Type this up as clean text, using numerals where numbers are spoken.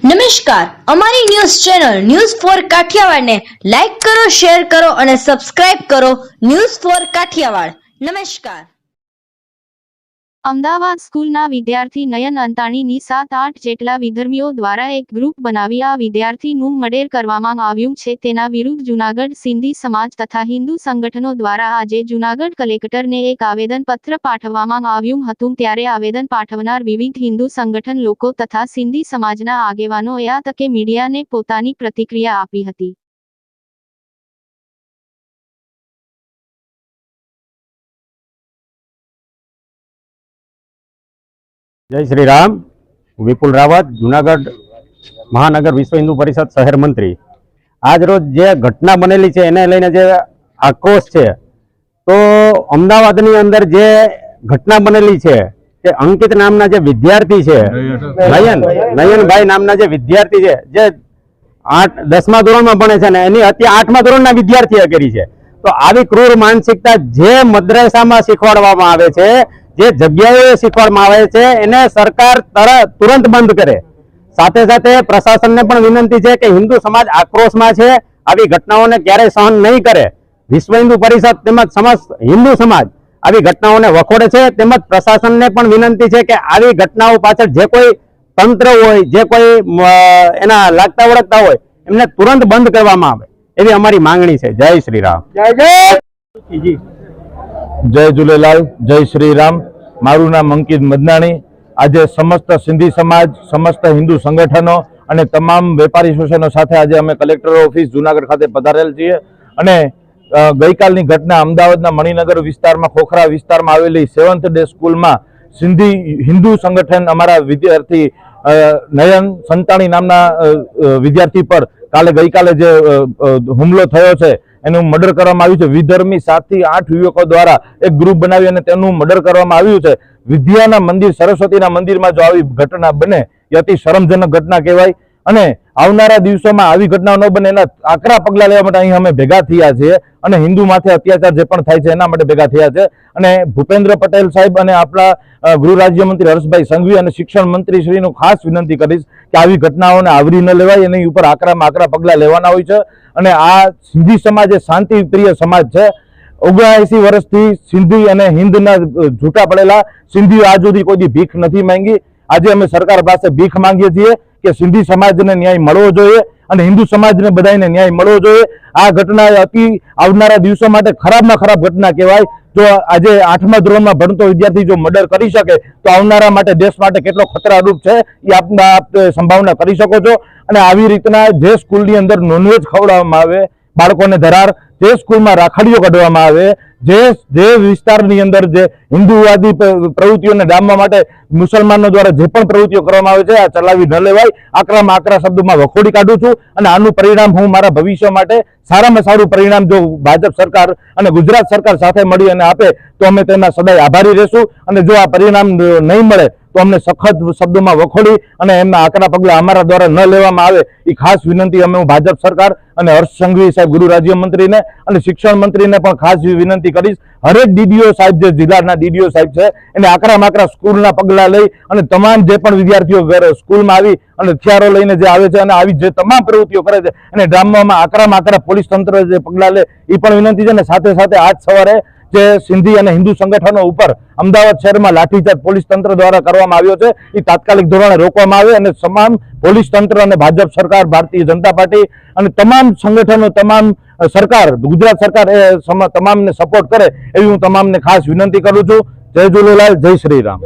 નમસ્કાર, અમારી news channel news for Kathiawad ને લાઈક કરો, શેર કરો અને સબસ્ક્રાઇબ કરો. News for Kathiawad. નમસ્કાર. અમદાવાદ સ્કૂલના વિદ્યાર્થી નયન અંતાણીની 7-8 જેટલા વિધર્મીઓ દ્વારા એક ગ્રુપ બનાવી આ વિદ્યાર્થીનું મર્ડર કરવામાં આવ્યું છે. તેના વિરુદ્ધ જૂનાગઢ સિંધી સમાજ તથા હિન્દુ સંગઠનો દ્વારા આજે જૂનાગઢ કલેક્ટરને એક આવેદનપત્ર પાઠવવામાં આવ્યું હતું. ત્યારે આવેદન પાઠવનાર વિવિધ હિન્દુ સંગઠન લોકો તથા સિંધી સમાજના આગેવાનોએ આ તકે મીડિયાને પોતાની પ્રતિક્રિયા આપી હતી. जय श्री राम. विपुल रावत, जूनागढ़ महानगर विश्व हिंदू परिषद शहर मंत्री. आज रोज जे घटना बनेली है एने लईने जे आक्रोश है, तो अमदावादनी अंदर जे घटना बनेली है के अंकित नामना जे विद्यार्थी है, नयन भाई नामना जे विद्यार्थी है, जे 10मा धोरण में भणे छे ने एनी हत्या 8मा धोरणना विद्यार्थीए करी छे. तो आवी क्रूर मानसिकता जे मद्रसामां शीखवाडवामां आवे छे, जे जग्याए शीखवाडवामां आवे छे, एने सरकार तुरंत बंद करे. साथे साथे प्रशासन ने पण विनंती है कि हिंदू समाज आक्रोश में है, आवी घटनाओं ने क्यारे सहन नहीं करे. विश्व हिंदू परिषद तेमज समस्त हिंदू समाज आवी घटनाओं ने वखोड़े छे. तेमज प्रशासन ने पण विनंती है कि आवी घटनाओं पाछळ जे कोई तंत्र होय, जे कोई एना लागता वळगता होय, एमने तुरंत बंद करवामां आवे एवी अमारी मांगणी छे. जय श्री राम. जय झूलेलाल. जय श्री राम. मारू नाम अंकित मदनाणी. आज समस्त सिंधी समाज, समस्त हिंदू संगठनों और तमाम वेपारी एसोसिएशनों साथे आज अमे कलेक्टर ऑफिस जूनागढ़ खाते पधारेल छीए. अने गईकालनी घटना अमदावादना मणिनगर विस्तार में खोखरा विस्तार में आवेली 7th डे स्कूल में सिंधी हिंदू संगठन अमरा विद्यार्थी नयन संताणी नामना विद्यार्थी पर गईकाले जे हुमलो थयो छे एनु मर्डर करवामां आव्युं छे. विधर्मी 7 થી 8 युवको द्वारा एक ग्रुप बनावी अने तेनुं मर्डर करवामां आव्युं छे. विद्याना मंदिर, सरस्वतीना मंदिरमां जो आवी घटना बने ए अति शरमजनक घटना कहेवाय. अने आवनारा दिवसोमां आवी घटना न बने एना आकरा पगला लेवा माटे अहीं अमे भेगा थया छीए अने हिंदू माथे अत्याचार जे पण थाय छे एना माटे भेगा थया छे. अने भूपेन्द्र पटेल साहेब अने आपणा गृह राज्यमंत्री हर्षभाई संघवी अने शिक्षण मंत्री श्रीनुं खास विनंती करीश के आवी घटनाओने आवरी न लेवाय, एनी उपर आकरामां आकरा पगला लेवाना होय छे. अने आ सिंधी समाज ए शांति प्रिय समाज छे. 79 वर्षथी सिंधी अने हिंदना झूठा पड़ेला सिंधीओ आज सुधी कोई भीख नहीं मांगी. आज अमे सरकार पासे भीख मांगीए छीए के सिंधी समाज ने न्याय मळवो जोईए अने हिंदू समाज ने बधाने न्याय मळवो जोईए. आ घटना अति आवनारा दिवसों माटे खराबमां खराब घटना कहेवाय. जो आज 8मा धोरणमां भणतो विद्यार्थी जो मर्डर करी शके तो आवनारा माटे देश माटे केटलो खतरारूप छे ए आप संभावना करी शको छो. अने आवी रीतना जे स्कूलनी अंदर नॉनवेज खवडाववामां आवे, बाळकोने धरार, जे स्कूलमां राखડીઓ કાઢવામાં આવે, જે વિસ્તારની અંદર જે હિન્દુવાદી પ્રવૃત્તિઓને ડામવા માટે મુસલમાનો દ્વારા જે પણ પ્રવૃત્તિઓ કરવામાં આવે છે આ ચલાવી ન લેવાય. આકરામાં આકરા શબ્દોમાં વખોડી કાઢું છું અને આનું પરિણામ હું મારા ભવિષ્ય માટે સારામાં સારું પરિણામ જો ભાજપ સરકાર અને ગુજરાત સરકાર સાથે મળી અને આપે તો અમે તેના સદાય આભારી રહેશું. અને જો આ પરિણામ નહીં મળે તો અમને સખત શબ્દોમાં વખોડી અને એમના આકરા પગલા અમારા દ્વારા ન લેવામાં આવે એ ખાસ વિનંતી અમે હું ભાજપ સરકાર અને હર્ષ સંઘવી સાહેબ ગૃહ રાજ્યમંત્રીને અને શિક્ષણ મંત્રીને પણ ખાસ વિનંતી કરીશ. હરેક ડીડીઓ સાહેબ જે જિલ્લાના ડીડીઓ સાહેબ છે એને આકરામાં આકરા સ્કૂલના પગલા લઈ અને તમામ જે પણ વિદ્યાર્થીઓ સ્કૂલમાં આવી અને હથિયારો લઈને જે આવે છે અને આવી જે તમામ પ્રવૃત્તિઓ કરે છે એને ડામવામાં આકરામાં આકરા પોલીસ તંત્ર જે પગલા લે એ પણ વિનંતી છે. અને સાથે સાથે આજ સવારે જે સિંધી અને હિન્દુ સંગઠનો ઉપર અમદાવાદ શહેરમાં લાઠીચાર્જ પોલીસ તંત્ર દ્વારા કરવામાં આવ્યો છે એ તાત્કાલિક ધોરણે રોકવામાં આવે અને તમામ પોલીસ તંત્ર અને ભાજપ સરકાર, ભારતીય જનતા પાર્ટી અને તમામ સંગઠનો, તમામ સરકાર, ગુજરાત સરકાર એ તમામને સપોર્ટ કરે એવી હું તમામને ખાસ વિનંતી કરું છું. જય ઝૂલેલાલ. જય શ્રી રામ.